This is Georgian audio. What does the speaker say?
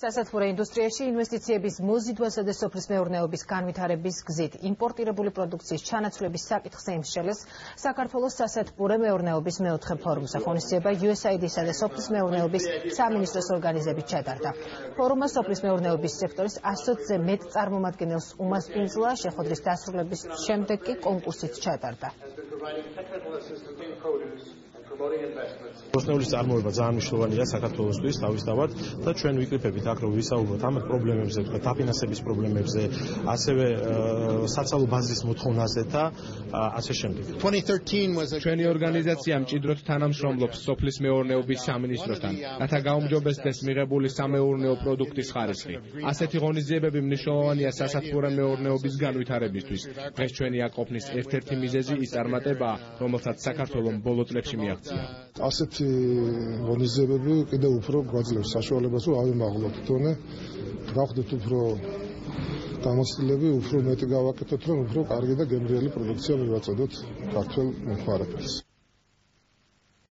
სასათბურე ინდუსტრიაში ინვესტიციების მოზიდვასა და სოფლის მეურნეობის განვითარების გზით იმპორტირებული პროდუქციის ჩანაცვლების საკითხზე იმსჯელეს საქართველოს სასათბურე მეურნეობის მეოთხე ფორუმზე. ღონისძიება USAID-სა და სოფლის მეურნეობის სამინისტროს ორგანიზებით ჩატარდა. ფორუმმა სოფლის მეურნეობის სექტორის 100-ზე მეტ წარმომადგენელს უმასპინძლა, შეხვედრის დასრულების შემდეგ კი კონკურსიც ჩატარდა. ბოსნეულის წარმოება ძალიან მნიშვნელოვანია საქართველოსთვის თავისთავად და ჩვენ ვიკრიფებით აქ რომ ვისაუბროთ ამ პრობლემებზე, დაფინანსების პრობლემებზე, ასევე საცალო ბაზის მოთხოვნაზე და ასე შემდეგ. ჩვენი ორგანიზაცია მჭიდროდ თანამშრომლობს სოფლის მეურნეობის სამინისტროსთან, რათა გაუმჯობესდეს მიღებული სამეურნეო პროდუქტის ხარისხი. ასეთი ღონისძიებები მნიშვნელოვანია სასათბურე მეურნეობის განვითარებისთვის. დღეს ჩვენი აქ ყოფნის ერთ-ერთი მიზეზი ის წარმატებაა, რომელსაც საქართველოს ბოლო წლებში მიაღწია. ასეთი ღონისძიებები კიდევ უფრო გვაძლევს საშუალებას, რომ ავიმაღლოთ თონე, გავხდეთ უფრო გამოცდილები, უფრო მეტი გავაკეთოთ, რომ უფრო კარგი და გემრიელი პროდუქცია მივაწოდოთ ქართველ მომხმარებელს.